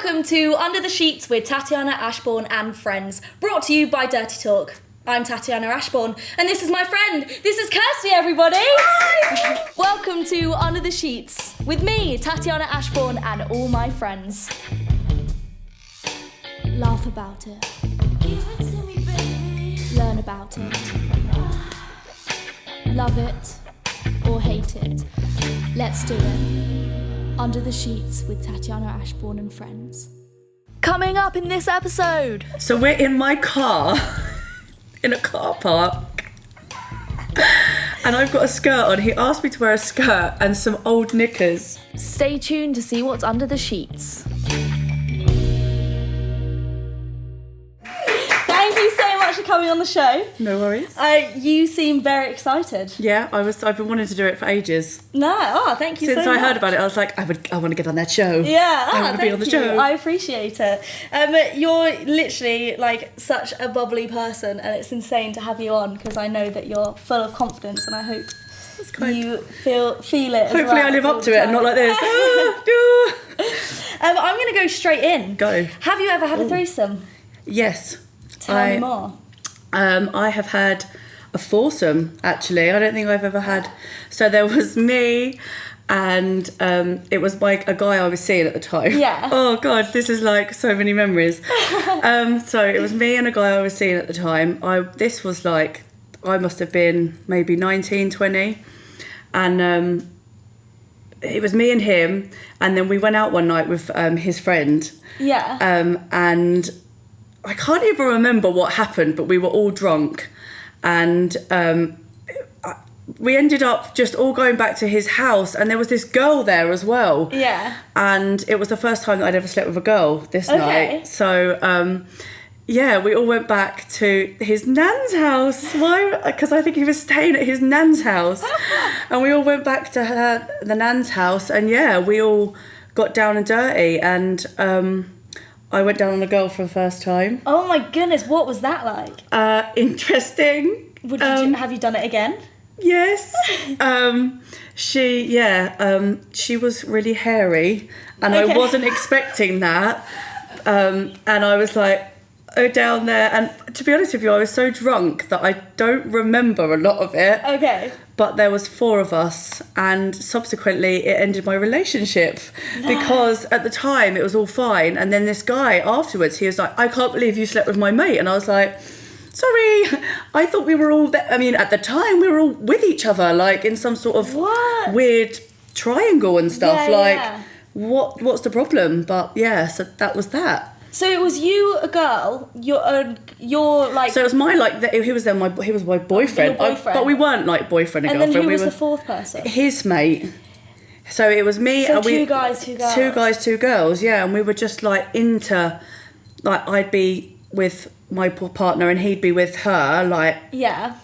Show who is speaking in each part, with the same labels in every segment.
Speaker 1: Welcome to Under the Sheets with Tatiana Ashbourne and friends, brought to you by Dirty Talk. I'm Tatiana Ashbourne, and this is my friend. This is Kirsty, everybody. Hi. Welcome to Under the Sheets with me, Tatiana Ashbourne, and all my friends. Laugh about it. Give it to me, baby. Learn about it. Love it or hate it. Let's do it. Under the Sheets with Tatiana Ashbourne and friends. Coming up in this episode.
Speaker 2: So we're in my car, in a car park, and I've got a skirt on. He asked me to wear a skirt and some old knickers.
Speaker 1: Stay tuned to see what's under the sheets. Thank you so much for coming on the show.
Speaker 2: No worries.
Speaker 1: You seem very excited.
Speaker 2: Yeah, I've been wanting to do it for ages.
Speaker 1: Thank you so much.
Speaker 2: Since I heard about it, I was like, I want to get on that show.
Speaker 1: Yeah,
Speaker 2: I want to be on the show.
Speaker 1: I appreciate it. You're literally like such a bubbly person, and it's insane to have you on because I know that you're full of confidence, and I hope you feel it.
Speaker 2: Hopefully,
Speaker 1: as well
Speaker 2: I live up to it and not like this.
Speaker 1: I'm going to go straight in.
Speaker 2: Go.
Speaker 1: Have you ever had a threesome?
Speaker 2: Yes.
Speaker 1: Tell me more.
Speaker 2: I have had a foursome, actually. I don't think I've ever had. So there was me and it was like a guy I was seeing at the time.
Speaker 1: Yeah.
Speaker 2: Oh, God, this is like so many memories. So it was me and a guy I was seeing at the time. This was like, I must have been maybe 19, 20. And it was me and him. And then we went out one night with his friend.
Speaker 1: Yeah.
Speaker 2: And I can't even remember what happened, but we were all drunk, and we ended up just all going back to his house, and there was this girl there as well.
Speaker 1: Yeah.
Speaker 2: And it was the first time that I'd ever slept with a girl this night. So, we all went back to his nan's house. Why? Because I think he was staying at his nan's house. And we all went back to the nan's house, and we all got down and dirty, and I went down on a girl for the first time.
Speaker 1: Oh my goodness, what was that like?
Speaker 2: Interesting.
Speaker 1: Have you done it again?
Speaker 2: Yes. She was really hairy, and I wasn't expecting that. And I was like, down there. And to be honest with you, I was so drunk that I don't remember a lot of it.
Speaker 1: Okay.
Speaker 2: But there was 4 of us, and subsequently it ended my relationship because at the time it was all fine, and then this guy afterwards, he was like, I can't believe you slept with my mate. And I was like, sorry, I thought we were all at the time we were all with each other, like in some sort of weird triangle and stuff. What's the problem? But so that was that.
Speaker 1: So it was you, a girl, you're like.
Speaker 2: So it was he was my boyfriend.
Speaker 1: Your boyfriend.
Speaker 2: But we weren't like boyfriend and
Speaker 1: girlfriend. And then who was the 4th person?
Speaker 2: His mate. So it was me.
Speaker 1: So 2 guys, 2 girls.
Speaker 2: 2 guys, 2 girls. Yeah, and we were just like into, like I'd be with my partner and he'd be with her, like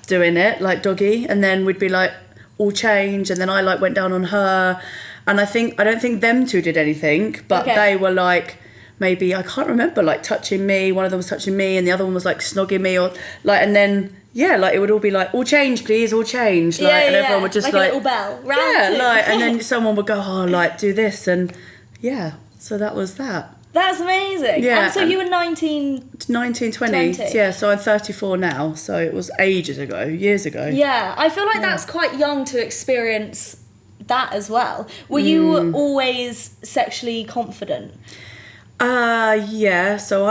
Speaker 2: doing it like doggy, and then we'd be like all change, and then I like went down on her, and I don't think them 2 did anything, but they were like. Maybe, I can't remember, like touching me, one of them was touching me and the other one was like snogging me, or like, and then it would all be like, all change please, all change, like, and everyone would just like
Speaker 1: a little bell,
Speaker 2: and then someone would go, oh, like do this, and so that was that.
Speaker 1: That's amazing. And so you were 19,
Speaker 2: 20. So I'm 34 now, so it was years ago.
Speaker 1: Yeah, I feel like that's quite young to experience that as well. Were you always sexually confident?
Speaker 2: So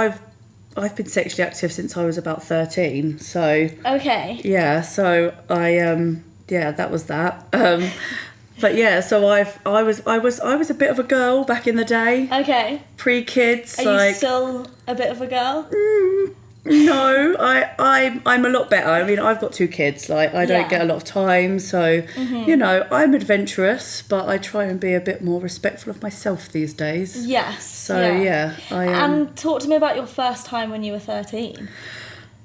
Speaker 2: I've been sexually active since I was about 13. So so I that was that. But so I was a bit of a girl back in the day.
Speaker 1: Okay.
Speaker 2: Pre-kids.
Speaker 1: Are you still a bit of a girl?
Speaker 2: No, I'm a lot better. I mean, I've got 2 kids. Like, I don't get a lot of time, so I'm adventurous, but I try and be a bit more respectful of myself these days.
Speaker 1: Yes.
Speaker 2: So I am.
Speaker 1: And talk to me about your first time when you were 13.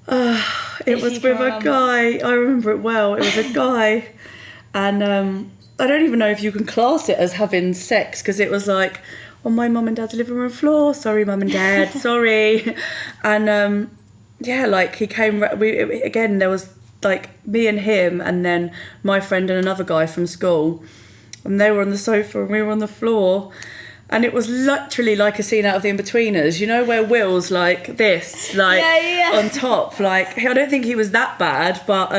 Speaker 2: It was with a guy. I remember it well. It was a guy, and I don't even know if you can class it as having sex, because it was like on my mum and dad's living room floor. Sorry, mum and dad. Sorry, and. Like he came. There was like me and him, and then my friend and another guy from school, and they were on the sofa and we were on the floor, And it was literally like a scene out of The Inbetweeners, you know, where Will's like this, like on top. Like, I don't think he was that bad, but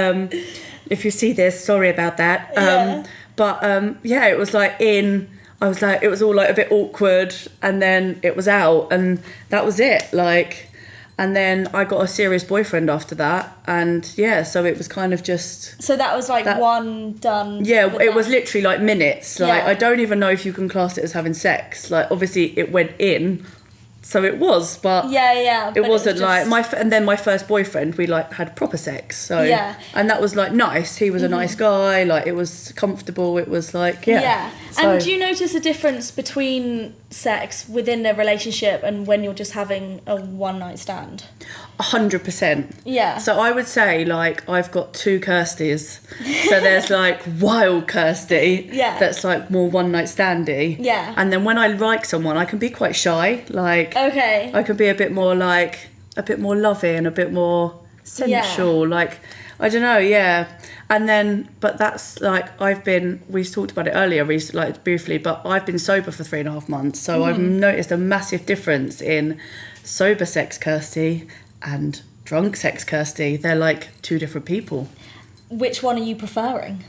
Speaker 2: if you see this, sorry about that. It was like I was like, it was all like a bit awkward, and then it was out, and that was it. Like, and then I got a serious boyfriend after that, and so it was kind of just...
Speaker 1: So that was like one done...
Speaker 2: Yeah, it was literally like minutes. Like, I don't even know if you can class it as having sex. Like, obviously it went in, so it was, but... It wasn't like... And then my first boyfriend, we like had proper sex, so... Yeah. And that was like nice. He was a nice guy, like it was comfortable, it was like,
Speaker 1: Yeah. So, and do you notice a difference between sex within a relationship and when you're just having a one-night stand?
Speaker 2: 100%.
Speaker 1: Yeah.
Speaker 2: So I would say, like, I've got two Kirstys. So there's like wild Kirsty, that's like more one-night standy.
Speaker 1: Yeah.
Speaker 2: And then when I like someone, I can be quite shy. Like, I can be a bit more loving, a bit more sensual. Like, I don't know, And then, but that's like, we talked about it earlier, like briefly, but I've been sober for 3.5 months. So I've noticed a massive difference in sober sex Kirsty and drunk sex Kirsty. They're like two different people.
Speaker 1: Which one are you preferring?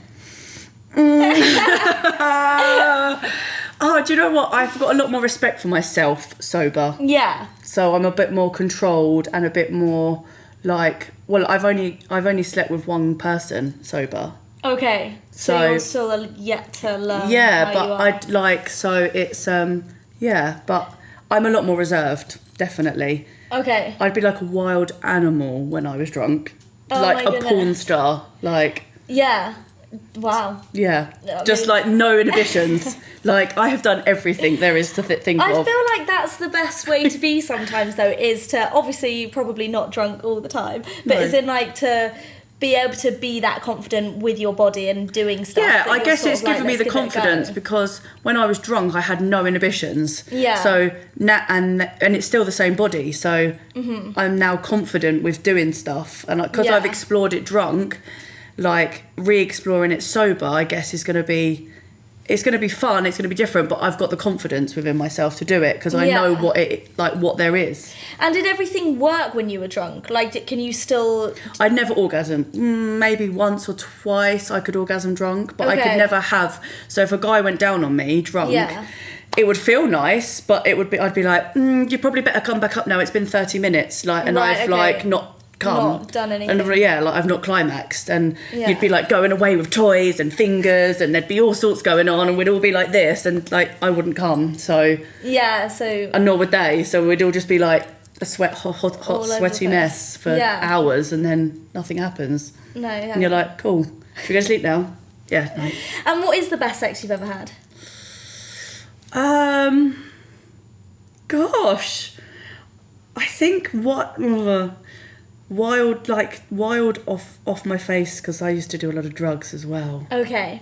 Speaker 2: Oh, do you know what? I've got a lot more respect for myself sober.
Speaker 1: Yeah.
Speaker 2: So I'm a bit more controlled and a bit more like... Well, I've only slept with one person sober.
Speaker 1: Okay. So you're still yet to learn.
Speaker 2: Yeah, but I'd like... So it's... but I'm a lot more reserved, definitely.
Speaker 1: Okay.
Speaker 2: I'd be like a wild animal when I was drunk. Like a porn star. Like...
Speaker 1: Yeah. Wow.
Speaker 2: Yeah. Just like no inhibitions. Like, I have done everything there is to think of.
Speaker 1: I feel like that's the best way to be sometimes, though, is to... Obviously, you're probably not drunk all the time, but is in like to... be able to be that confident with your body and doing stuff.
Speaker 2: Yeah, I guess it's given me the confidence because when I was drunk, I had no inhibitions.
Speaker 1: Yeah.
Speaker 2: So and it's still the same body. So I'm now confident with doing stuff, and because I've explored it drunk, like re-exploring it sober, I guess is going to be. It's going to be fun. It's going to be different, but I've got the confidence within myself to do it because I know what there is. And
Speaker 1: did everything work when you were drunk? Like, can you still?
Speaker 2: I'd never orgasm. Maybe once or twice I could orgasm drunk, but I could never have. So if a guy went down on me drunk, it would feel nice, but it would be. I'd be like, you probably better come back up now. It's been 30 minutes, like, and I've like not
Speaker 1: done anything.
Speaker 2: And like I've not climaxed, and you'd be like going away with toys and fingers, and there'd be all sorts going on, and we'd all be like this, and like I wouldn't come, so and nor would they, so we'd all just be like a hot sweaty mess for hours, and then nothing happens. And you're like, cool, should we go to sleep now? No.
Speaker 1: And what is the best sex you've ever had?
Speaker 2: Gosh, I think wild off my face, because I used to do a lot of drugs as well.
Speaker 1: Okay.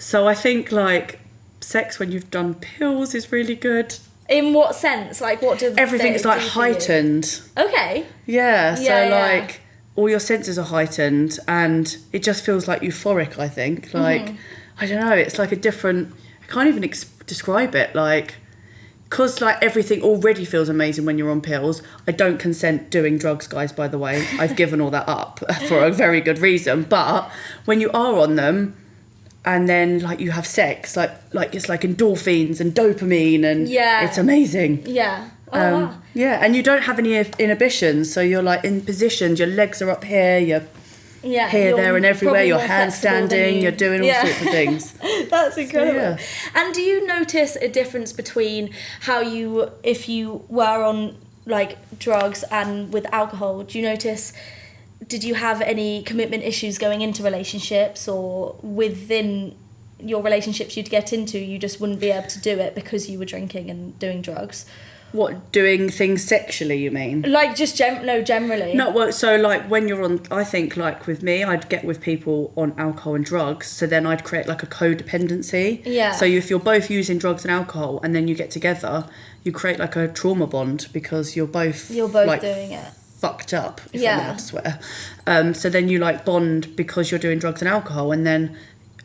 Speaker 2: So I think like sex when you've done pills is really good.
Speaker 1: In what sense? Like, what do
Speaker 2: everything's like heightened?
Speaker 1: Okay.
Speaker 2: Yeah. So like all your senses are heightened, and it just feels like euphoric. I think like I don't know. It's like a different. I can't even describe it. Like. Because like everything already feels amazing when you're on pills. I don't consent doing drugs, guys, by the way. I've given all that up for a very good reason. But when you are on them and then like you have sex, like it's like endorphins and dopamine, and it's amazing.
Speaker 1: Yeah. Wow.
Speaker 2: Yeah, and you don't have any inhibitions, so you're like in positions, your legs are up here, you're here, there and everywhere, you're handstanding, you're doing all sorts of things.
Speaker 1: That's incredible. So, and do you notice a difference between how if you were on like drugs and with alcohol, did you have any commitment issues going into relationships, or within your relationships you'd get into, you just wouldn't be able to do it because you were drinking and doing drugs?
Speaker 2: What, doing things sexually, you mean?
Speaker 1: Like, just generally.
Speaker 2: No, well, so, like, when you're on... I think, like, with me, I'd get with people on alcohol and drugs, so then I'd create, like, a codependency.
Speaker 1: Yeah.
Speaker 2: So if you're both using drugs and alcohol, and then you get together, you create, like, a trauma bond, because you're both like,
Speaker 1: doing it.
Speaker 2: Fucked up, if I'm allowed to swear. So then you, like, bond because you're doing drugs and alcohol, and then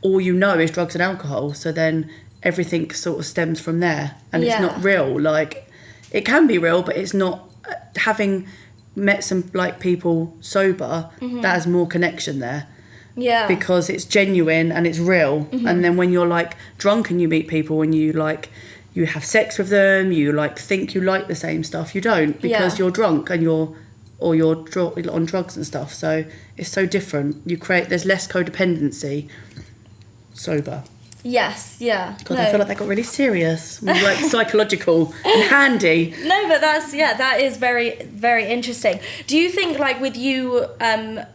Speaker 2: all you know is drugs and alcohol, so then... everything sort of stems from there, and it's not real. Like, it can be real, but it's not. Having met some like people sober, that has more connection there. Yeah, because it's genuine and it's real. And then when you're like drunk and you meet people and you have sex with them, you like think you like the same stuff, you don't, because you're drunk and you're on drugs and stuff. So it's so different. There's less codependency sober.
Speaker 1: Yes, yeah.
Speaker 2: God, I feel like that got really serious. Like psychological and handy.
Speaker 1: No, but that is very, very interesting. Do you think, like, with you and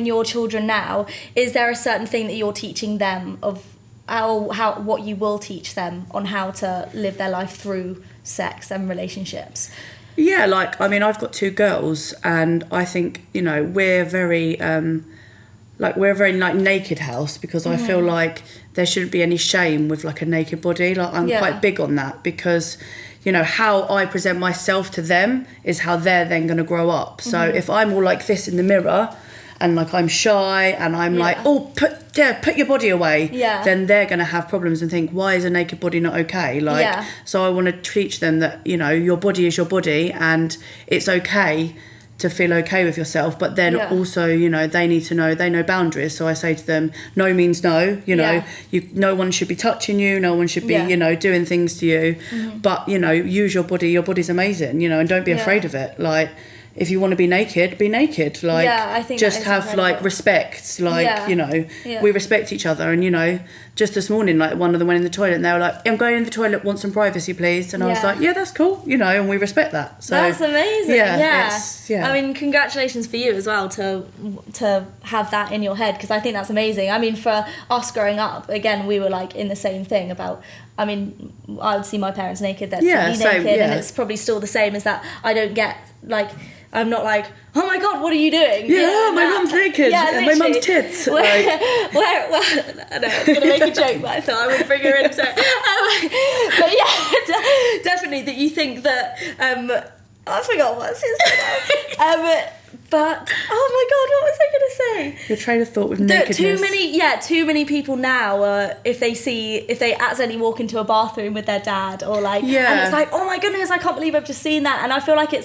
Speaker 1: your children now, is there a certain thing that you're teaching them of what you will teach them on how to live their life through sex and relationships?
Speaker 2: Yeah, like, I mean, I've got 2 girls, and I think, you know, we're very naked house, because I feel like there shouldn't be any shame with like a naked body. Like, I'm quite big on that, because, you know, how I present myself to them is how they're then going to grow up. So if I'm all like this in the mirror and like I'm shy and I'm like, oh, put your body away, then they're going to have problems and think, why is a naked body not okay? Like, so I want to teach them that, you know, your body is your body and it's okay to feel okay with yourself, but then also, you know, they know boundaries. So I say to them, no means no, you know, no one should be touching you, no one should be, you know, doing things to you, but, you know, use your body's amazing, you know, and don't be afraid of it. Like, if you want to be naked, like,
Speaker 1: I think
Speaker 2: just have incredible. Like respect, like, you know, we respect each other. And, you know, just this morning, like, one of them went in the toilet and they were like, I'm going in the toilet, want some privacy, please. And I was like, yeah, that's cool, you know, and we respect that. So
Speaker 1: that's amazing.
Speaker 2: Yeah.
Speaker 1: I mean, congratulations for you as well to have that in your head, because I think that's amazing. I mean, for us growing up, again, we were like in the same thing about, I mean, I would see my parents naked, they'd see me naked, and it's probably still the same as that. I don't get, like, I'm not like, oh my God, what are you doing?
Speaker 2: Yeah, my mum's naked, and my mum's tits.
Speaker 1: Well, I know, I was going to make a joke, but I thought I would bring her into it. But yeah, definitely that you think that, I forgot what's his name. But oh my God, what was I going to say?
Speaker 2: Your train of thought with nakedness.
Speaker 1: Too many people now. If they accidentally walk into a bathroom with their dad, or like, and it's like, oh my goodness, I can't believe I've just seen that. And I feel like it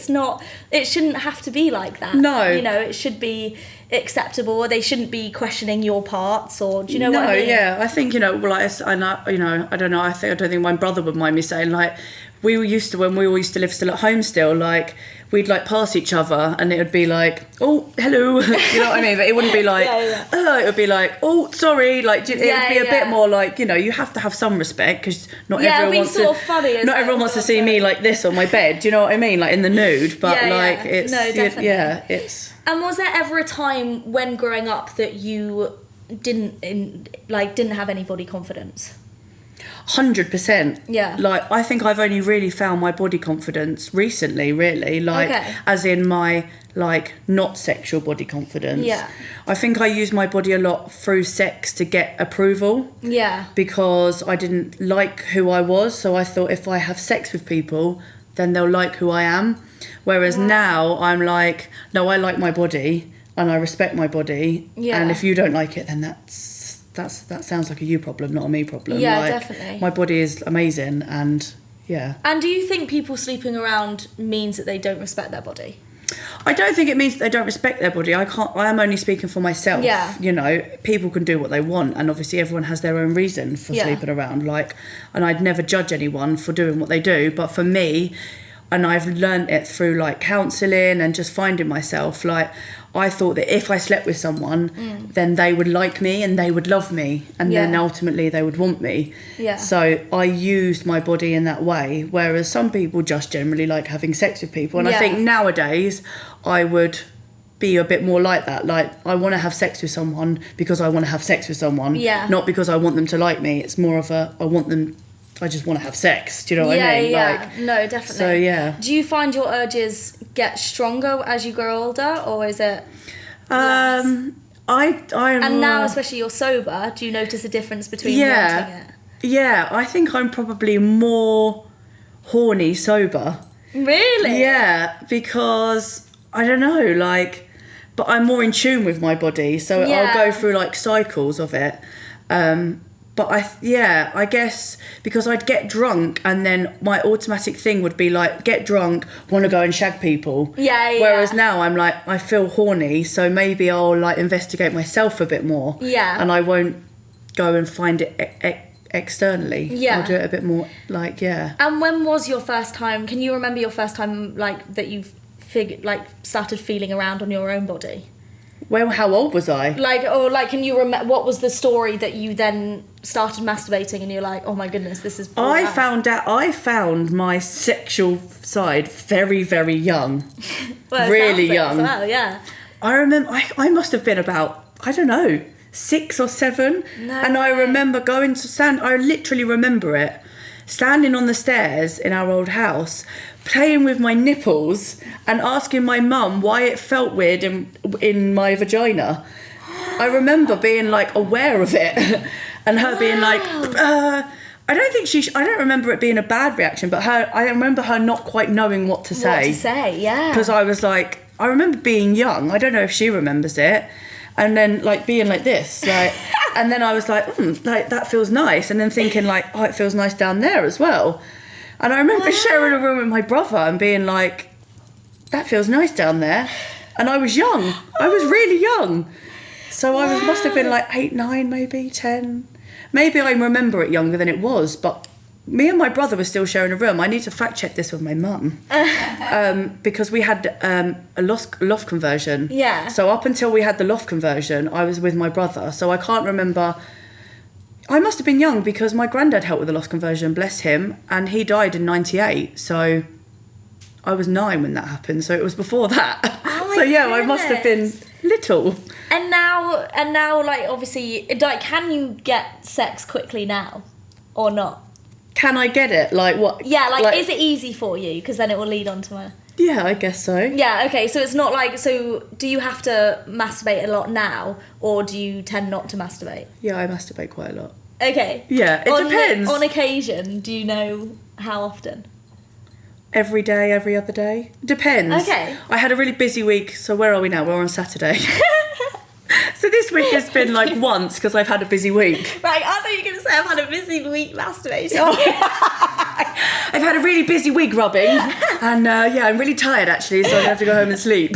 Speaker 1: shouldn't have to be like that.
Speaker 2: No,
Speaker 1: you know, it should be acceptable. They shouldn't be questioning your parts, or do you know what I mean?
Speaker 2: I think, you know, like, I don't know. I don't think my brother would mind me saying, like, when we used to live still at home still, like, we'd like pass each other and it would be like, oh, hello, you know what I mean? But it wouldn't be like, it would be like, oh, sorry, like, it would be a bit more like, you know, you have to have some respect, because not everyone wants to see me like this on my bed, do you know what I mean? Like, in the nude, but it's,
Speaker 1: no, definitely.
Speaker 2: It's.
Speaker 1: And was there ever a time when growing up that you didn't have any body confidence?
Speaker 2: 100%.
Speaker 1: Yeah.
Speaker 2: Like, I think I've only really found my body confidence recently, really. Like, as in my, like, not sexual body confidence.
Speaker 1: Yeah.
Speaker 2: I think I used my body a lot through sex to get approval.
Speaker 1: Yeah.
Speaker 2: Because I didn't like who I was. So I thought, if I have sex with people, then they'll like who I am. Whereas now I'm like, no, I like my body and I respect my body. Yeah. And if you don't like it, then that sounds like a you problem, not a me problem.
Speaker 1: Yeah,
Speaker 2: like,
Speaker 1: definitely.
Speaker 2: My body is amazing, and yeah.
Speaker 1: And do you think people sleeping around means that they don't respect their body?
Speaker 2: I don't think it means that they don't respect their body. I am only speaking for myself.
Speaker 1: Yeah.
Speaker 2: You know, people can do what they want, and obviously everyone has their own reason for sleeping around. Like, and I'd never judge anyone for doing what they do, but for me, and I've learned it through like counselling and just finding myself, like, I thought that if I slept with someone, then they would like me and they would love me, and then ultimately they would want me. Yeah. So I used my body in that way, whereas some people just generally like having sex with people. And I think nowadays I would be a bit more like that. Like, I want to have sex with someone because I want to have sex with someone, not because I want them to like me. It's more of I just want to have sex. Do you know what I mean?
Speaker 1: Yeah, no, definitely.
Speaker 2: So, yeah.
Speaker 1: Do you find your urges get stronger as you grow older, or is it less? And now, especially you're sober, do you notice a difference between wanting it?
Speaker 2: Yeah, I think I'm probably more horny sober.
Speaker 1: Really?
Speaker 2: Yeah, because, I don't know, like, but I'm more in tune with my body, so I'll go through, like, cycles of it. But I guess because I'd get drunk and then my automatic thing would be like, get drunk, want to go and shag people.
Speaker 1: Yeah.
Speaker 2: Whereas now I'm like, I feel horny, so maybe I'll like investigate myself a bit more.
Speaker 1: Yeah.
Speaker 2: And I won't go and find it externally.
Speaker 1: Yeah.
Speaker 2: I'll do it a bit more like, yeah.
Speaker 1: And when was your first time? Can you remember your first time like that you've started feeling around on your own body?
Speaker 2: Well, how old was I?
Speaker 1: Can you remember what was the story that you then started masturbating and you're like, oh my goodness, this is.
Speaker 2: I found my sexual side very, very young.
Speaker 1: Well,
Speaker 2: really young.
Speaker 1: Well, yeah.
Speaker 2: I remember I must have been about, I don't know, 6 or 7.
Speaker 1: No
Speaker 2: and
Speaker 1: way.
Speaker 2: I remember going to stand. I literally remember it. Standing on the stairs in our old house, playing with my nipples and asking my mum why it felt weird in my vagina. I remember being like aware of it and her being like, I don't remember it being a bad reaction, but I remember her not quite knowing what to say.
Speaker 1: What to say, yeah.
Speaker 2: Because I was like, I remember being young. I don't know if she remembers it. And then like being like this, like, and then I was like, like that feels nice. And then thinking like, oh, it feels nice down there as well. And I remember sharing a room with my brother and being like, that feels nice down there. And I was young. I was really young. So I must have been like 8, 9, maybe 10. Maybe I remember it younger than it was, but me and my brother were still sharing a room. I need to fact check this with my mum. Because we had a loft conversion.
Speaker 1: Yeah.
Speaker 2: So up until we had the loft conversion, I was with my brother. So I can't remember. I must have been young because my granddad helped with the loft conversion, bless him. And he died in 98. So I was 9 when that happened. So it was before that.
Speaker 1: Oh
Speaker 2: so yeah,
Speaker 1: goodness.
Speaker 2: I must have been little.
Speaker 1: And now, like, obviously, like, can you get sex quickly now or not?
Speaker 2: Can I get it? Like what?
Speaker 1: Yeah, like is it easy for you? Because then it will lead on to my...
Speaker 2: Yeah, I guess so.
Speaker 1: Yeah, okay, so it's not like... So do you have to masturbate a lot now, or do you tend not to masturbate?
Speaker 2: Yeah, I masturbate quite a lot.
Speaker 1: Okay.
Speaker 2: Yeah, it depends.
Speaker 1: On occasion, do you know how often?
Speaker 2: Every day, every other day. Depends.
Speaker 1: Okay.
Speaker 2: I had a really busy week, so where are we now? We're on Saturday. So this week has been like once because I've had a busy week.
Speaker 1: Right, I thought you were going to say I've had a busy week masturbating.
Speaker 2: I've had a really busy week rubbing and I'm really tired actually, so I have to go home and sleep.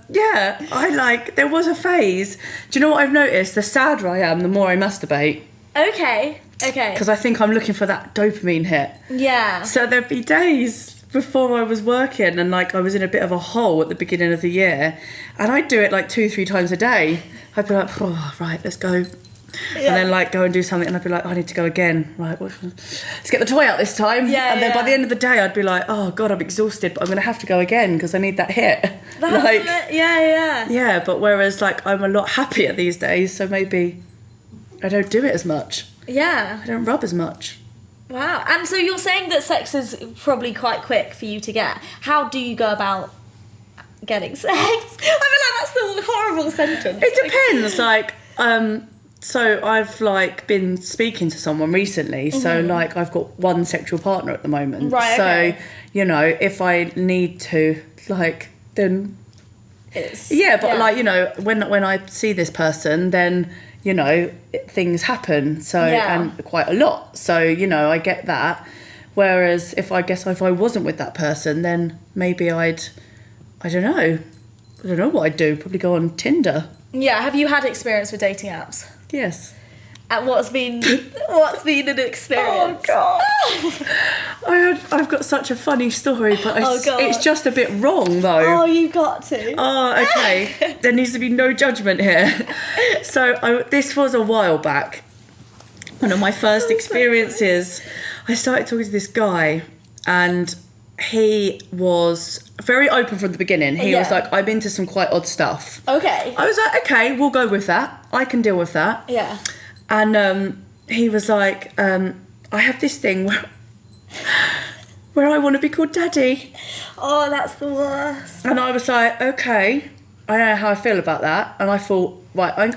Speaker 2: There was a phase. Do you know what I've noticed? The sadder I am, the more I masturbate.
Speaker 1: Okay.
Speaker 2: Because I think I'm looking for that dopamine hit.
Speaker 1: Yeah.
Speaker 2: So there'd be days before I was working and like I was in a bit of a hole at the beginning of the year and I'd do it like 2-3 times a day. I'd be like, oh, right, let's go. Yeah. And then like go and do something and I'd be like, oh, I need to go again. Right, let's get the toy out this time.
Speaker 1: Yeah,
Speaker 2: and then by the end of the day I'd be like, oh God, I'm exhausted, but I'm going to have to go again because I need that hit. Yeah, but whereas like I'm a lot happier these days, so maybe I don't do it as much.
Speaker 1: Yeah.
Speaker 2: I don't rub as much.
Speaker 1: Wow. And so you're saying that sex is probably quite quick for you to get. How do you go about getting sex? I feel like that's the horrible sentence.
Speaker 2: It depends. So I've like been speaking to someone recently. Mm-hmm. So like I've got one sexual partner at the moment.
Speaker 1: Right. Okay.
Speaker 2: So, you know, if I need to, like, then like, you know, when I see this person, then, you know, things happen, so and quite a lot. So, you know, I get that. Whereas if I wasn't with that person, then maybe I don't know what I'd do. Probably go on Tinder. Yeah.
Speaker 1: Have you had experience with dating apps?
Speaker 2: Yes.
Speaker 1: And what's been an experience?
Speaker 2: Oh God! I've got such a funny story, but it's just a bit wrong though.
Speaker 1: Oh, you got to.
Speaker 2: Oh, okay. There needs to be no judgment here. So this was a while back. One of my first experiences. I started talking to this guy, and he was very open from the beginning. He was like, I'm into some quite odd stuff. Okay. I was like, okay, we'll go with that. I can deal with that. Yeah. And he was like, I have this thing where I want to be called Daddy.
Speaker 1: Oh, that's the worst.
Speaker 2: And I was like, okay, I don't know how I feel about that. And I thought, right,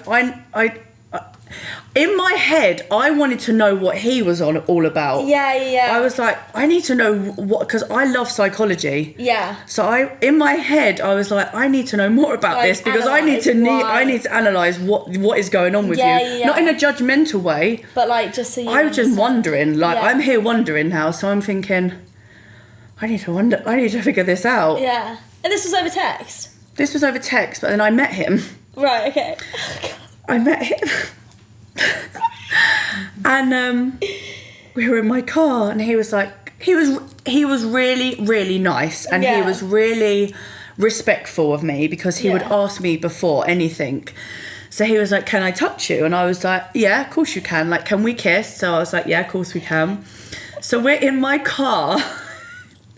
Speaker 2: in my head, I wanted to know what he was all about.
Speaker 1: Yeah.
Speaker 2: I was like, I need to know what, because I love psychology.
Speaker 1: Yeah.
Speaker 2: So in my head, I was like, I need to know more about this because I need to analyse what is going on with you.
Speaker 1: Yeah.
Speaker 2: Not in a judgmental way.
Speaker 1: But like, just so you
Speaker 2: I was just wondering. Like,
Speaker 1: yeah.
Speaker 2: I'm here wondering now, so I'm thinking, I need to figure this out.
Speaker 1: Yeah. And this was over text?
Speaker 2: This was over text, but then I met him.
Speaker 1: Right, okay.
Speaker 2: I met him. And we were in my car, and he was like, he was really, really nice, and he was really respectful of me because he would ask me before anything. So he was like, can I touch you? And I was like, yeah, of course you can. Like, can we kiss? So I was like, yeah, of course we can. So we're in my car,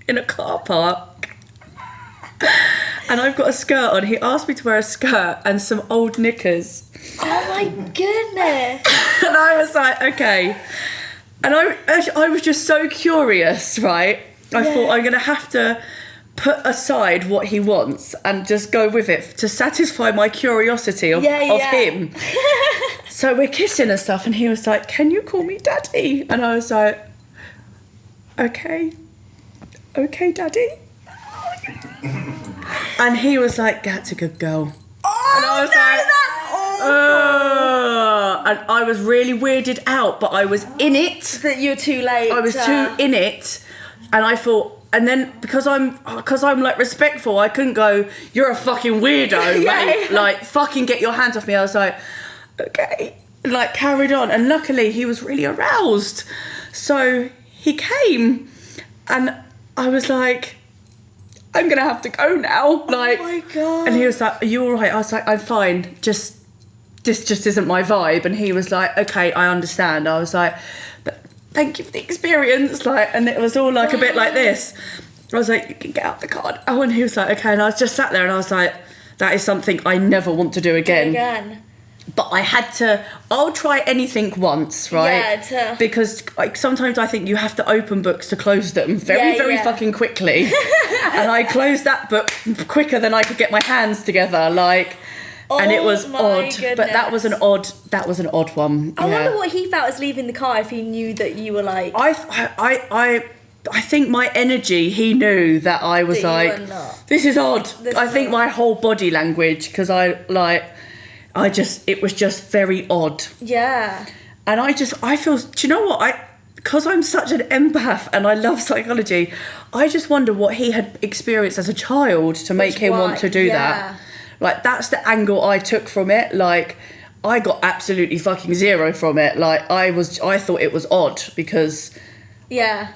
Speaker 2: in a car park, and I've got a skirt on. He asked me to wear a skirt and some old knickers.
Speaker 1: Oh my goodness.
Speaker 2: And I was like, okay. And I was just so curious, right? I thought I'm going to have to put aside what he wants and just go with it to satisfy my curiosity of him. So we're kissing and stuff, and he was like, can you call me daddy? And I was like, okay, daddy. And he was like, that's a good girl.
Speaker 1: Oh,
Speaker 2: and I was
Speaker 1: that's awful.
Speaker 2: And I was really weirded out, but I was in it.
Speaker 1: That you were too late.
Speaker 2: I was too in it, and I thought, and then because I'm like respectful, I couldn't go, you're a fucking weirdo, mate. Like, fucking get your hands off me. I was like, okay, and like carried on, and luckily he was really aroused, so he came, and I was like, I'm gonna have to go now. Like,
Speaker 1: oh my God.
Speaker 2: And he was like, are you all right? I was like, I'm fine. This just isn't my vibe. And he was like, okay, I understand. I was like, but thank you for the experience. Like, and it was all like a bit like this. I was like, you can get out the car. Oh, and he was like, okay. And I was just sat there, and I was like, that is something I never want to do again. But I had to, I'll try anything once, right? Yeah, because like sometimes I think you have to open books to close them very fucking quickly. And I closed that book quicker than I could get my hands together, like, and it was odd.
Speaker 1: Goodness.
Speaker 2: But that was an odd one.
Speaker 1: I wonder what he felt as leaving the car if he knew that you were like...
Speaker 2: I think my energy, he knew that I was like, this is odd. I think my whole body language, because it was just very odd. Yeah. And I feel, do you know what? Because I'm such an empath and I love psychology, I just wonder what he had experienced as a child to make him want to do that. Like, that's the angle I took from it. Like, I got absolutely fucking zero from it. Like, I thought it was odd because... Yeah.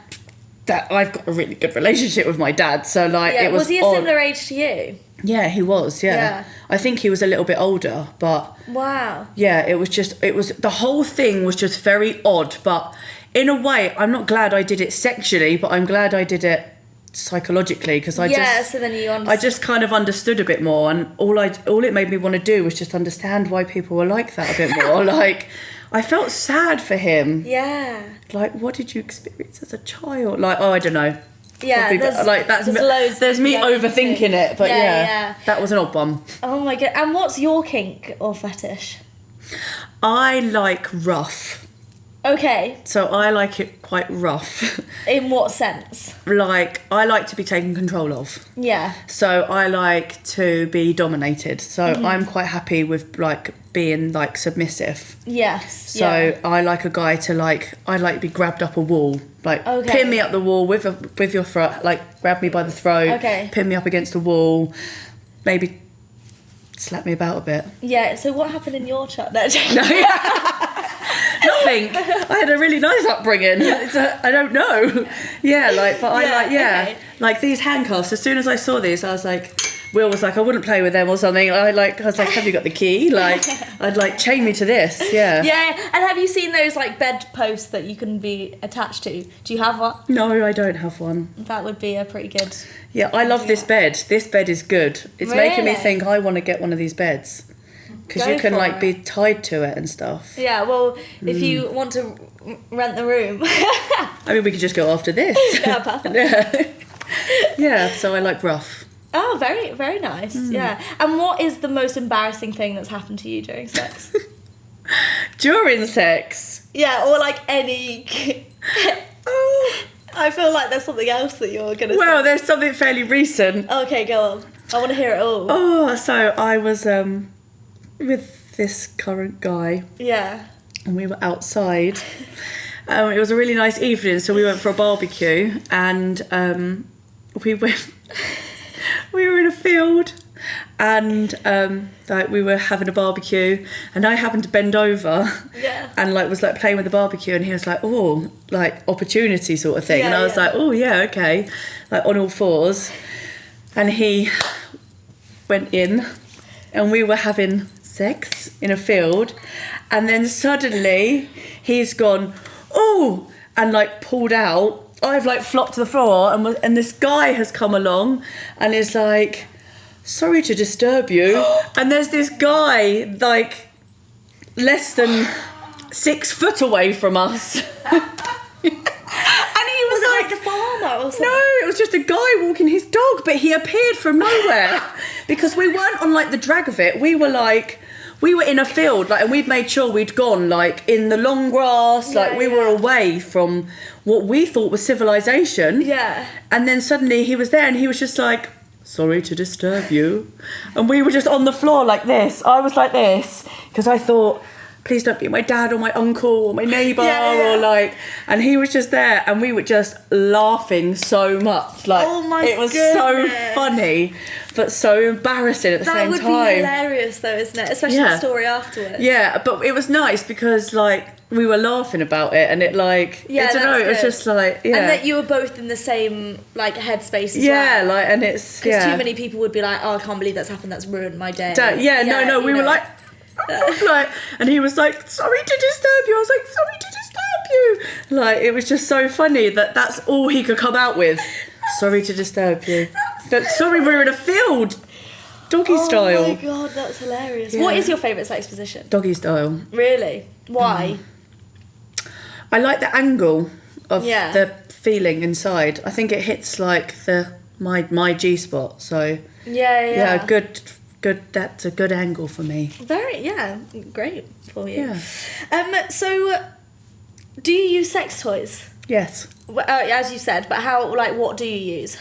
Speaker 2: That I've got a really good relationship with my dad, so like it was.
Speaker 1: Was he a similar age to you?
Speaker 2: Yeah, he was. Yeah, I think he was a little bit older, but wow. Yeah, it was the whole thing was just very odd. But in a way, I'm not glad I did it sexually, but I'm glad I did it psychologically because so then you understood. I just kind of understood a bit more, and all it made me want to do was just understand why people were like that a bit more. Like, I felt sad for him. Yeah. Like, what did you experience as a child? Like, I don't know. Yeah, there's me overthinking it, but yeah, that was an odd one.
Speaker 1: Oh my God. And what's your kink or fetish?
Speaker 2: I like rough.
Speaker 1: Okay.
Speaker 2: So I like it quite rough.
Speaker 1: In what sense?
Speaker 2: Like, I like to be taken control of. Yeah. So I like to be dominated. So I'm quite happy with like being like submissive. Yes. So I like a guy to like, I like to be grabbed up a wall. Like, pin me up the wall with your throat, like grab me by the throat, pin me up against the wall, maybe slap me about a bit. Yeah, so what happened in your childhood? Nothing. I had a really nice upbringing. I don't know. Yeah, like, but I like, like these handcuffs, as soon as I saw these, I was like, Will was like, I wouldn't play with them or something. I was like, have you got the key? Like, I'd like, chain me to this. Yeah. Yeah, and have you seen those like bed posts that you can be attached to? Do you have one? No, I don't have one. That would be a pretty good... Yeah, I love this bed. This bed is good. It's making me think I want to get one of these beds. Because you can like be tied to it and stuff. Yeah, well, if you want to rent the room. I mean, we could just go after this. Yeah, perfect. Yeah, so I like rough. Oh, very, very nice. Yeah. And what is the most embarrassing thing that's happened to you during sex? During sex?
Speaker 1: Yeah, or like any... I feel like there's something else that you're going to say.
Speaker 2: Well, there's something fairly recent.
Speaker 1: Okay, go on. I want to hear it all.
Speaker 2: Oh, so I was with this current guy.
Speaker 1: Yeah.
Speaker 2: And we were outside. It was a really nice evening, so we went for a barbecue, and we were in a field, and like we were having a barbecue, and I happened to bend over, and like was like playing with the barbecue, and he was like, oh, like opportunity sort of thing, and I was like, oh yeah, okay, like on all fours, and he went in, and we were having sex in a field, and then suddenly he's gone, oh, and like pulled out. I've like flopped to the floor, and this guy has come along and is like, sorry to disturb you. And there's this guy like less than 6 foot away from us. And he was like
Speaker 1: the farmer or something?
Speaker 2: No, it was just a guy walking his dog, but he appeared from nowhere. Because we weren't on like the drag of it. We were in a field, like, and we'd made sure we'd gone like in the long grass, like we were away from what we thought was civilization.
Speaker 1: Yeah.
Speaker 2: And then suddenly he was there, and he was just like, sorry to disturb you. And we were just on the floor like this. I was like this because I thought, please don't be my dad or my uncle or my neighbour or like, and he was just there, and we were just laughing so much. Like,
Speaker 1: oh my
Speaker 2: it was
Speaker 1: goodness.
Speaker 2: so funny, but so embarrassing at the same time.
Speaker 1: That would be hilarious though, isn't it? Especially the story afterwards.
Speaker 2: Yeah, but it was nice because like we were laughing about it, and it like, I don't know, it was just like,
Speaker 1: and that you were both in the same like headspace as well.
Speaker 2: Yeah, like, and it's
Speaker 1: because too many people would be like, oh, I can't believe that's happened, that's ruined my day.
Speaker 2: No, we were like, like, and he was like, sorry to disturb you. I was like, sorry to disturb you. Like, it was just so funny that that's all he could come out with. Sorry to disturb you. But sorry, we're in a field. Doggy style.
Speaker 1: Oh my god, that's hilarious. What is your favourite sex position?
Speaker 2: Doggy style.
Speaker 1: Really? Why?
Speaker 2: I like the angle of the feeling inside. I think it hits like my G spot. So yeah, good. That's a good angle for me.
Speaker 1: Great for you. So, do you use sex toys?
Speaker 2: Yes.
Speaker 1: As you said, but how? Like, what do you use?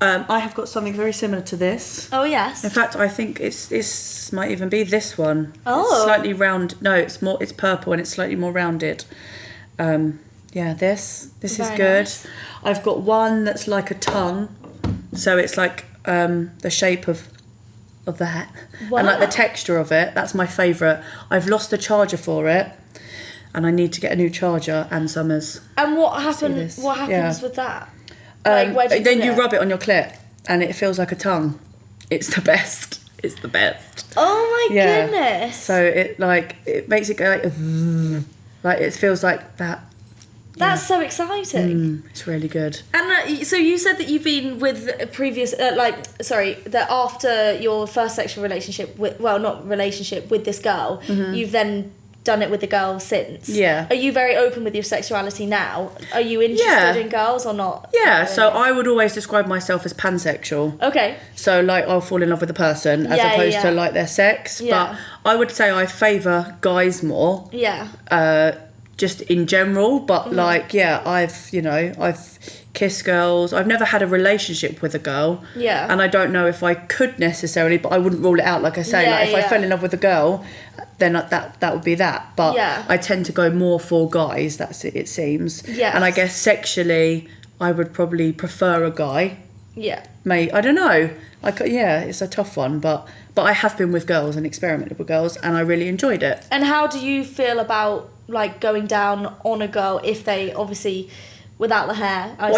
Speaker 2: I have got something very similar to this.
Speaker 1: Oh yes.
Speaker 2: In fact, I think this might even be this one.
Speaker 1: Oh.
Speaker 2: It's slightly round. No, it's purple and it's slightly more rounded. This is good. Nice. I've got one that's like a tongue, so it's like the shape of that. Wow. And like the texture of it. That's my favourite. I've lost the charger for it, and I need to get a new charger and summers.
Speaker 1: And what happens? What happens with that? Like, where do you
Speaker 2: then you rub it on your clit, and it feels like a tongue. It's the best. It's the best.
Speaker 1: Oh my goodness!
Speaker 2: So it makes it go like it feels like that.
Speaker 1: That's so exciting.
Speaker 2: It's really good.
Speaker 1: And so you said that you've been with a previous, that after your first sexual relationship, with this girl, you've then done it with the girl since. Yeah. Are you very open with your sexuality now? Are you interested in girls or not?
Speaker 2: Yeah, so I would always describe myself as pansexual.
Speaker 1: Okay.
Speaker 2: So like I'll fall in love with a person as opposed to like their sex. Yeah. But I would say I favour guys more. Yeah. Just in general, but I've kissed girls. I've never had a relationship with a girl. Yeah. And I don't know if I could necessarily, but I wouldn't rule it out. Like I say, if I fell in love with a girl, then that would be that. But I tend to go more for guys. That's it seems. Yeah. And I guess sexually, I would probably prefer a guy. Yeah. I don't know. It's a tough one, but I have been with girls and experimented with girls, and I really enjoyed it.
Speaker 1: And how do you feel about like going down on a girl if they obviously without the hair? I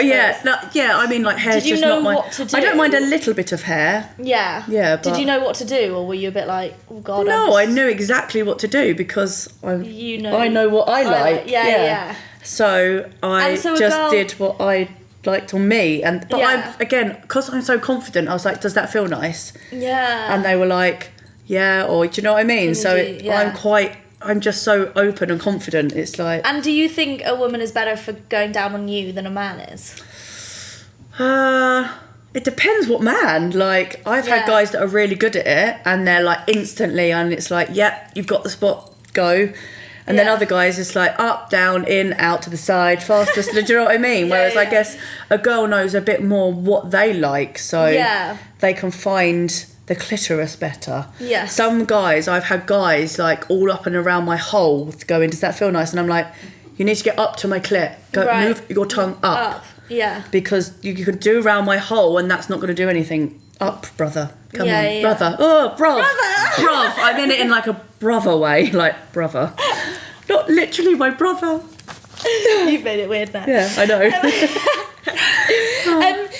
Speaker 1: mean, like hair's just not my. What to do? I don't mind a little bit of hair. Yeah. Yeah. But did you know what to do, or were you a bit like, oh god?
Speaker 2: No, I knew exactly what to do because I know what I like. Yeah. So I did what I liked on me, because I'm so confident, I was like, does that feel nice? Yeah. And they were like, yeah, or do you know what I mean? I'm just so open and confident. It's like.
Speaker 1: And do you think a woman is better for going down on you than a man is?
Speaker 2: It depends what man. Like, I've had guys that are really good at it, and they're like instantly, and it's like, yep, you've got the spot, go. And then other guys, it's like up, down, in, out to the side, faster. Do you know what I mean? Whereas I guess a girl knows a bit more what they like, so they can find the clitoris better.
Speaker 1: Yes.
Speaker 2: Some guys, I've had guys like all up and around my hole going, does that feel nice? And I'm like, you need to get up to my clit. Move your tongue up.
Speaker 1: Yeah.
Speaker 2: Because you can do around my hole and that's not going to do anything. Up, brother. Come on, brother. Oh, bruv. Bruv. I mean it in like a brother way, like brother. Not literally my brother.
Speaker 1: You've made it weird there.
Speaker 2: Yeah, I know.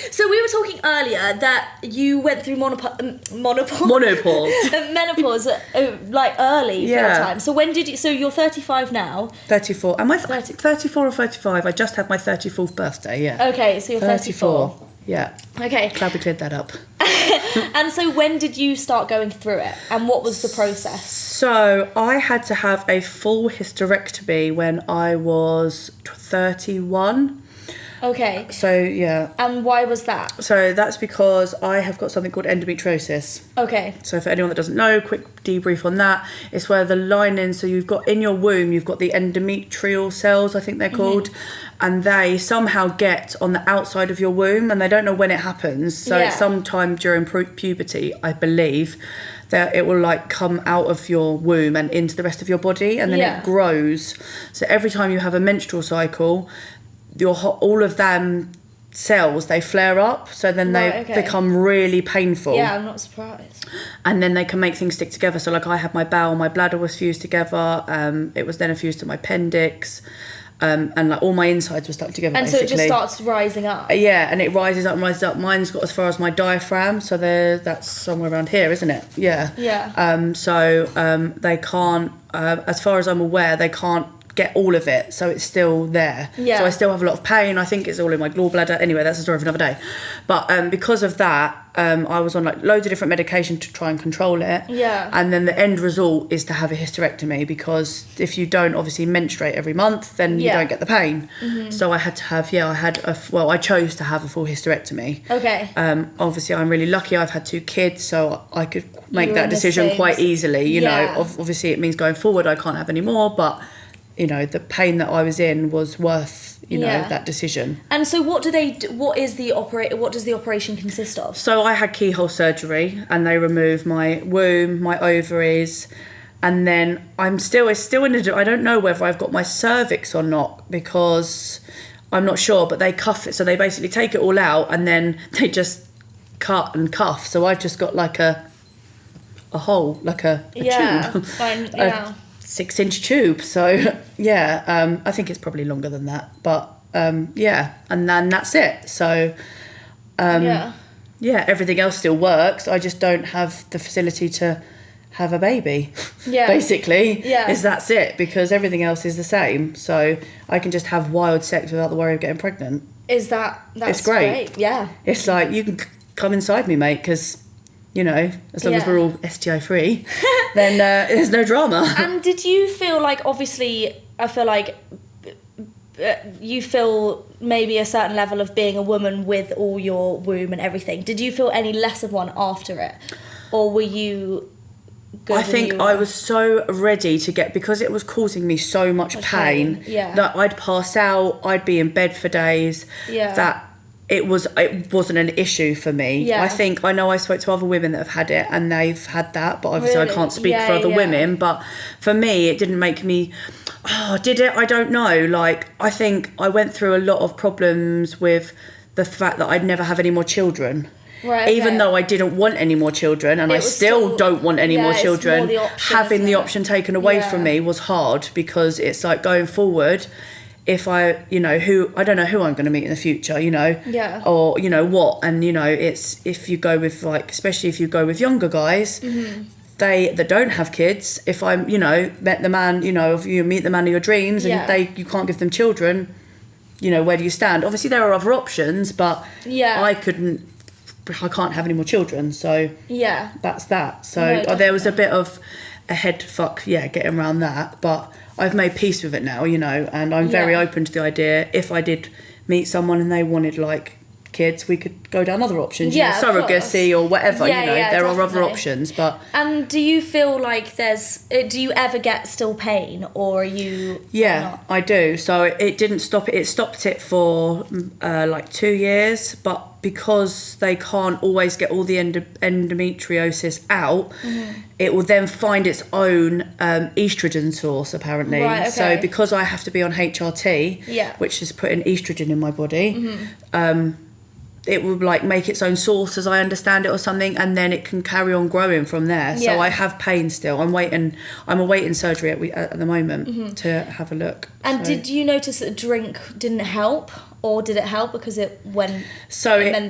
Speaker 1: So we were talking earlier that you went through menopause, like early for a time. So when did you? So you're 35 now.
Speaker 2: 34. Am I 34 or 35? I just had my 34th birthday. Yeah.
Speaker 1: Okay, so you're 34.
Speaker 2: Yeah.
Speaker 1: Okay.
Speaker 2: Glad we cleared that up.
Speaker 1: And so when did you start going through it? And what was the process?
Speaker 2: So I had to have a full hysterectomy when I was 31.
Speaker 1: Okay.
Speaker 2: So, yeah.
Speaker 1: And why was that?
Speaker 2: So that's because I have got something called endometriosis.
Speaker 1: Okay.
Speaker 2: So for anyone that doesn't know, quick debrief on that. It's where the lining, so you've got in your womb, you've got the endometrial cells, I think they're called, and they somehow get on the outside of your womb and they don't know when it happens. So it's sometime during puberty, I believe, that it will like come out of your womb and into the rest of your body, and then it grows. So every time you have a menstrual cycle, all of them cells, they flare up, so then they become really painful.
Speaker 1: Yeah, I'm not surprised.
Speaker 2: And then they can make things stick together. So like I had my bowel, my bladder was fused together, it was then fused to my appendix, and like all my insides were stuck together,
Speaker 1: and
Speaker 2: basically.
Speaker 1: So it just starts rising up.
Speaker 2: Yeah, and it rises up and rises up. Mine's got as far as my diaphragm, so that's somewhere around here, isn't it? Yeah. They can't, as far as I'm aware, they can't get all of it, so it's still there. So I still have a lot of pain. I think it's all in my gallbladder. Anyway, that's a story for another day. But because of that, I was on like loads of different medication to try and control it. And then the end result is to have a hysterectomy, because if you don't obviously menstruate every month, then you don't get the pain. So I had to have I chose to have a full hysterectomy. Obviously I'm really lucky. I've had 2 kids, so I could make that decision quite easily. You know, obviously it means going forward I can't have any more, but you know, the pain that I was in was worth, you know, that decision.
Speaker 1: And so what do they do? What does the operation consist of?
Speaker 2: So I had keyhole surgery, and they removed my womb, my ovaries, and then it's still in I don't know whether I've got my cervix or not, because I'm not sure, but they cuff it. So they basically take it all out and then they just cut and cuff. So I've just got like a hole, like a tube.
Speaker 1: Fine,
Speaker 2: 6-inch tube. So I think it's probably longer than that, but and then that's it. So everything else still works. I just don't have the facility to have a baby. Basically, that's it, because everything else is the same. So I can just have wild sex without the worry of getting pregnant.
Speaker 1: That's great. Yeah,
Speaker 2: it's like, you can come inside me, mate, because you know, as long as we're all STI free, then there's no drama.
Speaker 1: And did you feel like, obviously, I feel like you feel maybe a certain level of being a woman with all your womb and everything. Did you feel any less of one after it? Or were you good?
Speaker 2: I think I was so ready to get, because it was causing me so much pain that I'd pass out, I'd be in bed for days, that it wasn't an issue for me. I know I spoke to other women that have had it and they've had that, but obviously I can't speak for other women. But for me, it didn't make me, did it? I don't know. Like, I think I went through a lot of problems with the fact that I'd never have any more children. Even though I didn't want any more children, and I still don't want any more children, having the option taken away from me was hard, because it's like, going forward, if I don't know who I'm going to meet in the future, you know, or you know what, and you know, it's, if you go with, like, especially if you go with younger guys, that don't have kids, if I'm, you know, met the man, you know, if you meet the man of your dreams and you can't give them children, you know, where do you stand? Obviously there are other options, but I can't have any more children, so that's that. So there was a bit of a head fuck getting around that, but I've made peace with it now, you know, and I'm very open to the idea, if I did meet someone and they wanted like kids, we could go down other options, surrogacy or whatever, there are other options. But
Speaker 1: and do you feel like do you ever get still pain, or are you not?
Speaker 2: I do. So it didn't stop it stopped it for like 2 years, but because they can't always get all the endometriosis out, it will then find its own estrogen source, apparently.
Speaker 1: Right, okay.
Speaker 2: So because I have to be on HRT, which is putting estrogen in my body, it will like make its own source, as I understand it, or something, and then it can carry on growing from there. So I have pain still. I'm awaiting surgery at the moment to have a look.
Speaker 1: And did you notice that drink didn't help, or did it help because it meant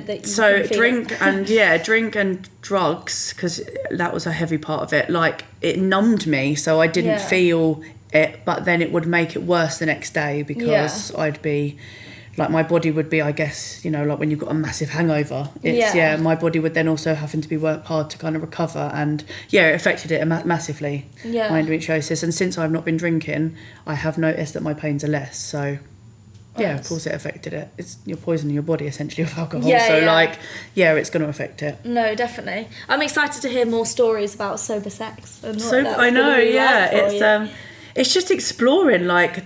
Speaker 1: that you drink and drugs, because that was a heavy part of it. Like, it numbed me, so I didn't feel it, but then it would make it worse the next day, because I'd be like, my body would be, I guess, like when you've got a massive hangover, my body would then also having to be work hard to kind of recover, and it affected it massively, my endometriosis. And since I've not been drinking, I have noticed that my pains are less. So of course it affected it. You're poisoning your body essentially with alcohol, it's going to affect it. No, definitely. I'm excited to hear more stories about sober sex. And
Speaker 2: I know, it's just exploring like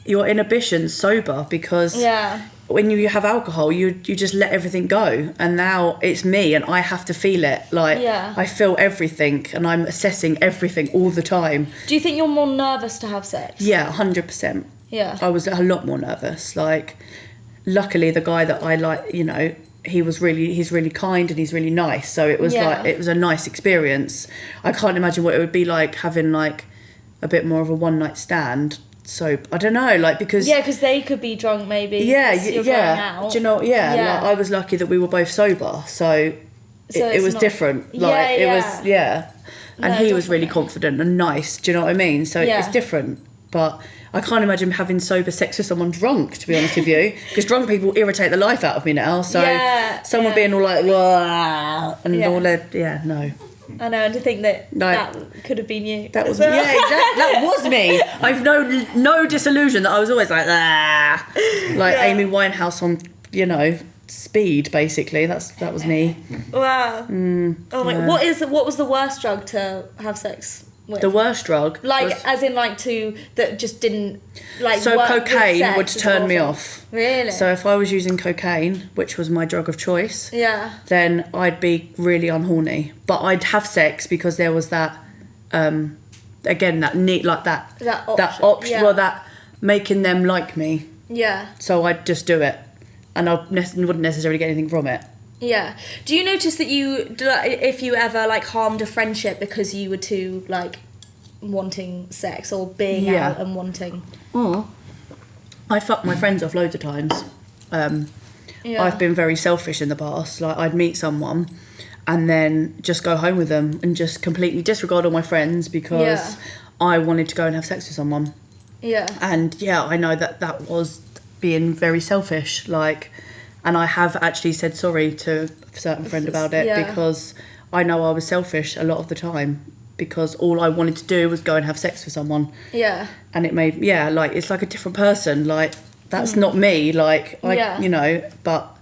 Speaker 2: your inhibitions sober, because when you have alcohol, you just let everything go, and now it's me and I have to feel it. Like, I feel everything and I'm assessing everything all the time.
Speaker 1: Do you think you're more nervous to have sex?
Speaker 2: Yeah, 100%.
Speaker 1: Yeah.
Speaker 2: I was a lot more nervous. Like, luckily the guy that I like, he's really kind and he's really nice, so it was it was a nice experience. I can't imagine what it would be like having like a bit more of a one night stand. So I don't know, like, because
Speaker 1: they could be drunk maybe. Going out.
Speaker 2: Do you know? Like, I was lucky that we were both sober, so it was different. Like, it was and he was really confident and nice. Do you know what I mean? So it's different, but I can't imagine having sober sex with someone drunk, to be honest with you, because drunk people irritate the life out of me now. So someone being all like, wah, and all that, no.
Speaker 1: I know, and to think that could have been you.
Speaker 2: That was exactly. That was me. I've no disillusion that I was always like, Amy Winehouse on, speed, basically. That was me.
Speaker 1: Wow. What was the worst drug to have sex with?
Speaker 2: The worst drug?
Speaker 1: As in, that just didn't,
Speaker 2: So cocaine would turn me off.
Speaker 1: Really?
Speaker 2: So if I was using cocaine, which was my drug of choice, then I'd be really unhorny. But I'd have sex because there was that, again, that need, like that option, that making them like me.
Speaker 1: Yeah.
Speaker 2: So I'd just do it, and I wouldn't necessarily get anything from it.
Speaker 1: Yeah. Do you notice that if you ever harmed a friendship because you were too wanting sex or being out and wanting? I fucked my friends off loads of times. I've been very selfish in the past. Like, I'd meet someone and then just go home with them and just completely disregard all my friends because I wanted to go and have sex with someone. Yeah.
Speaker 2: And I know that was being very selfish. And I have actually said sorry to a certain friend about it because I know I was selfish a lot of the time, because all I wanted to do was go and have sex with someone. Yeah. And it made, it's like a different person. That's not me. But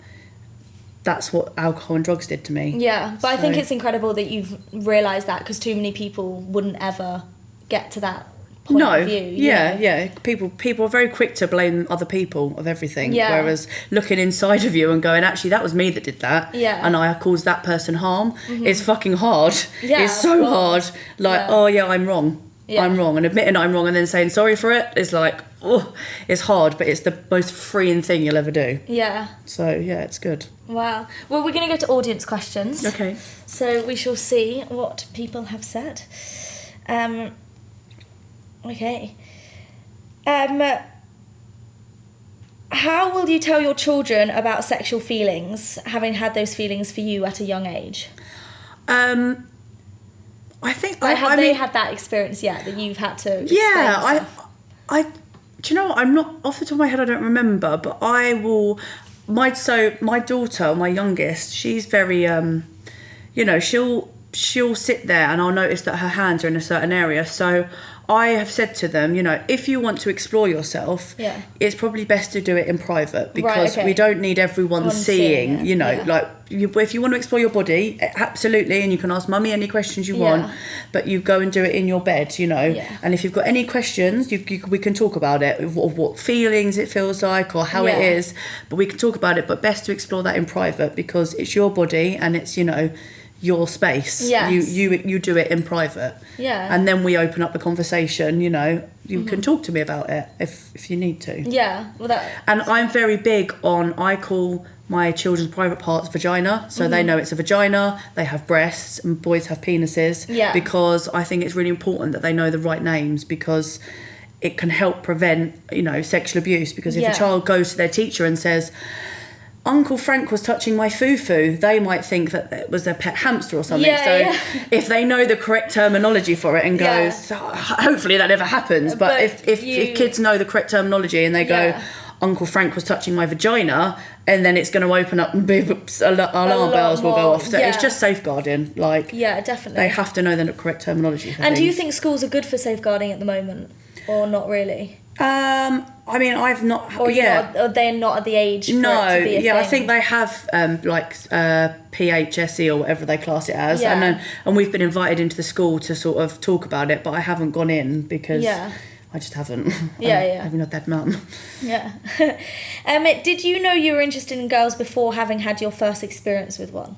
Speaker 2: that's what alcohol and drugs did to me.
Speaker 1: Yeah. But I think it's incredible that you've realised that, because too many people wouldn't ever get to that point of view.
Speaker 2: Yeah. People are very quick to blame other people of everything. Whereas looking inside of you and going, actually, that was me that did that. Yeah. And I caused that person harm. It's fucking hard. Yeah, it's so hard. I'm wrong. Yeah. I'm wrong. And admitting I'm wrong and then saying sorry for it is it's hard, but it's the most freeing thing you'll ever do. Yeah. So, it's good.
Speaker 1: Wow. Well, we're going to go to audience questions.
Speaker 2: Okay.
Speaker 1: So we shall see what people have said. Okay. How will you tell your children about sexual feelings, having had those feelings for you at a young age?
Speaker 2: I think...
Speaker 1: have they had that experience yet, that you've had to explain stuff?
Speaker 2: Do you know what? I'm not... Off the top of my head, I don't remember, but I will... My daughter, my youngest, she's very... she'll sit there and I'll notice that her hands are in a certain area, so I have said to them, you know, if you want to explore yourself, it's probably best to do it in private, because we don't need everyone seeing, you know, like if you want to explore your body, absolutely, and you can ask mummy any questions you want, but you go and do it in your bed, you know, and if you've got any questions, we can talk about it, what feelings it feels like or how it is, but we can talk about it, but best to explore that in private, because it's your body and it's, you know, your space. You do it in private, and then we open up the conversation, you know, you can talk to me about it if you need to. And I'm very big on, I call my children's private parts vagina, so they know it's a vagina, they have breasts, and boys have penises, because I think it's really important that they know the right names, because it can help prevent, you know, sexual abuse, because if a child goes to their teacher and says, Uncle Frank was touching my foo-foo, they might think that it was a pet hamster or something. If they know the correct terminology for it and goes, hopefully that never happens, but if kids know the correct terminology and they go, Uncle Frank was touching my vagina, and then it's going to open up and alarm bells will go off. So it's just safeguarding. Like,
Speaker 1: definitely.
Speaker 2: They have to know the correct terminology for things.
Speaker 1: Do you think schools are good for safeguarding at the moment, or not really?
Speaker 2: I mean, I've not...
Speaker 1: Or they're not at the age for it to be a thing?
Speaker 2: I think they have, PHSE or whatever they class it as. And we've been invited into the school to sort of talk about it, but I haven't gone in because... I just haven't. I'm not that mum.
Speaker 1: Did you know you were interested in girls before having had your first experience with one?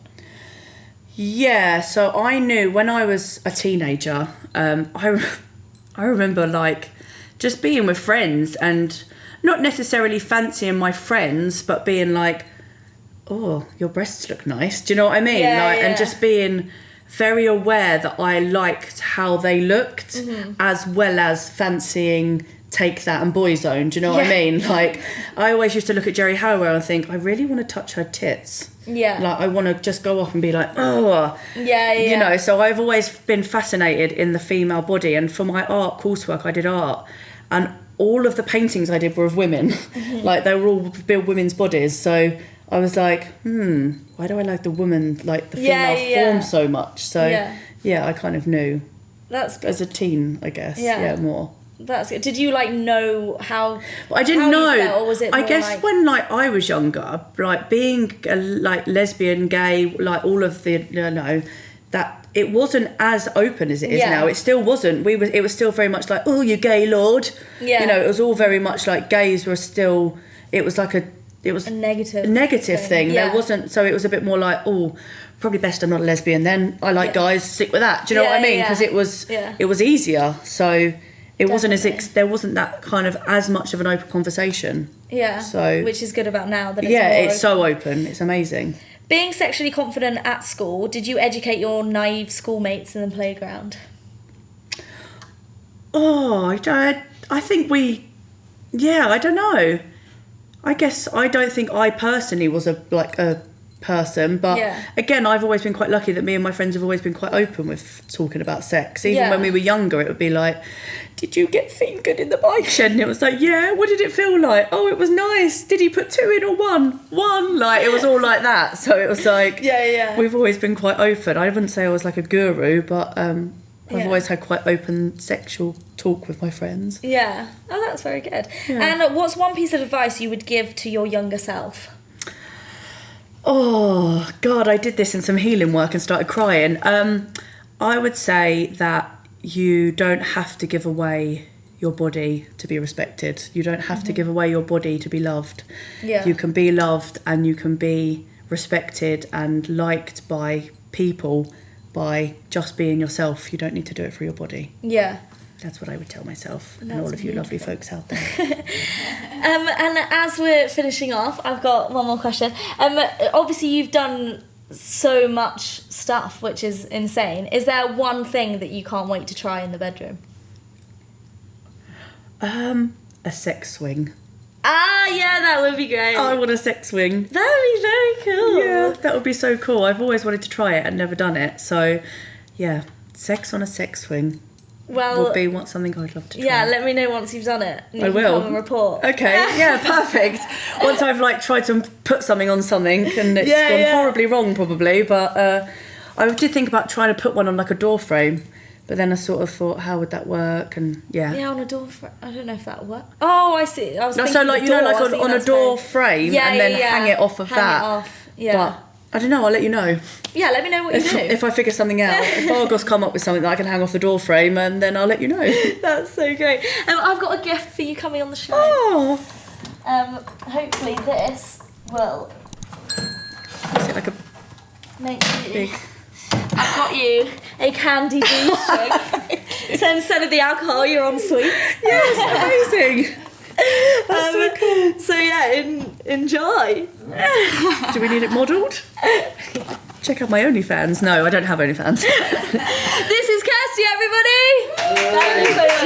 Speaker 2: Yeah, so I knew when I was a teenager, I remember, like, just being with friends and not necessarily fancying my friends, but being like, oh, your breasts look nice. Do you know what I mean? And just being very aware that I liked how they looked, as well as fancying Take That and Boyzone. Do you know what I mean? Like, I always used to look at Jerry Halliwell and think, I really want to touch her tits. Like, I want to just go off and be like, oh. You know, so I've always been fascinated in the female body. And for my art coursework, I did art. And all of the paintings I did were of women. Like, they were all build women's bodies. So I was like, why do I like the woman, like the female form so much? So, I kind of knew.
Speaker 1: That's good.
Speaker 2: As a teen, I guess. More.
Speaker 1: That's good. Did you, like, know how...
Speaker 2: I didn't know.
Speaker 1: You felt, or was it
Speaker 2: I guess when, like, I was younger, like, being, like, lesbian, gay, like, all of the, you know, that... It wasn't as open as it is now. It still wasn't. It was still very much like, oh, you gay lord. You know, it was all very much like gays were still... It was like a negative thing. There wasn't... So it was a bit more like, oh, probably best I'm not a lesbian then. I like guys, stick with that. Do you know what I mean? Because it was easier. So... It wasn't there wasn't that kind of as much of an open conversation. So,
Speaker 1: which is good about now that
Speaker 2: it's so open. It's amazing.
Speaker 1: Being sexually confident at school, did you educate your naive schoolmates in the playground?
Speaker 2: Oh, I think we... Yeah, I don't know. I guess I don't think I personally was a person, but again, I've always been quite lucky that me and my friends have always been quite open with talking about sex. Even when we were younger, it would be like, did you get fingered in the bike shed? And it was like, yeah, what did it feel like? Oh, it was nice. Did he put 2 in or 1? 1. Like, it was all like that. So it was like, we've always been quite open. I wouldn't say I was like a guru, but I've always had quite open sexual talk with my friends.
Speaker 1: Oh, that's very good. And what's one piece of advice you would give to your younger self?
Speaker 2: Oh, God, I did this in some healing work and started crying. I would say that you don't have to give away your body to be respected. You don't have to give away your body to be loved. You can be loved and you can be respected and liked by people by just being yourself. You don't need to do it for your body. That's what I would tell myself and all of you lovely folks out there.
Speaker 1: And as we're finishing off, I've got one more question. Obviously, you've done so much stuff, which is insane. Is there one thing that you can't wait to try in the bedroom?
Speaker 2: A sex swing.
Speaker 1: Yeah, that would be great.
Speaker 2: I want a sex swing.
Speaker 1: That would be very cool.
Speaker 2: Yeah, that would be so cool. I've always wanted to try it and never done it. So, yeah, sex on a sex swing. Well, would be something I'd love to try.
Speaker 1: Yeah, let me know once you've done it.
Speaker 2: I will.
Speaker 1: Come and report.
Speaker 2: Okay, yeah, perfect. Once I've tried to put something on something and it's gone horribly wrong probably, but I did think about trying to put one on a door frame, But then I sort of thought, how would that work? And
Speaker 1: yeah, on a door frame. I don't know if that worked. Oh, I see. I was thinking
Speaker 2: so like
Speaker 1: the door.
Speaker 2: on a door frame, and then hang it off of that.
Speaker 1: Hang it off. Yeah.
Speaker 2: But I don't know. I'll let you know.
Speaker 1: Yeah, let me know what you do.
Speaker 2: If I figure something out, if Argos come up with something that I can hang off the door frame, and then I'll let you know.
Speaker 1: That's so great. I've got a gift for you coming on the show.
Speaker 2: Oh.
Speaker 1: Hopefully this will.
Speaker 2: Is it like a
Speaker 1: make you.
Speaker 2: Big.
Speaker 1: I've got you a candy booster. So instead of the alcohol, you're on sweets.
Speaker 2: Yes, amazing. That's so cool.
Speaker 1: So yeah, enjoy.
Speaker 2: Do we need it modelled? Check out my OnlyFans. No, I don't have OnlyFans.
Speaker 1: This is Kirsty, everybody. Thank you so much.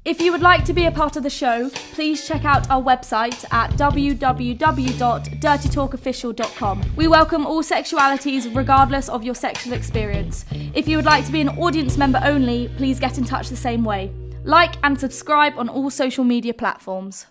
Speaker 1: If you would like to be a part of the show, please check out our website at www.dirtytalkofficial.com. We welcome all sexualities regardless of your sexual experience. If you would like to be an audience member only, please get in touch the same way. Like and subscribe on all social media platforms.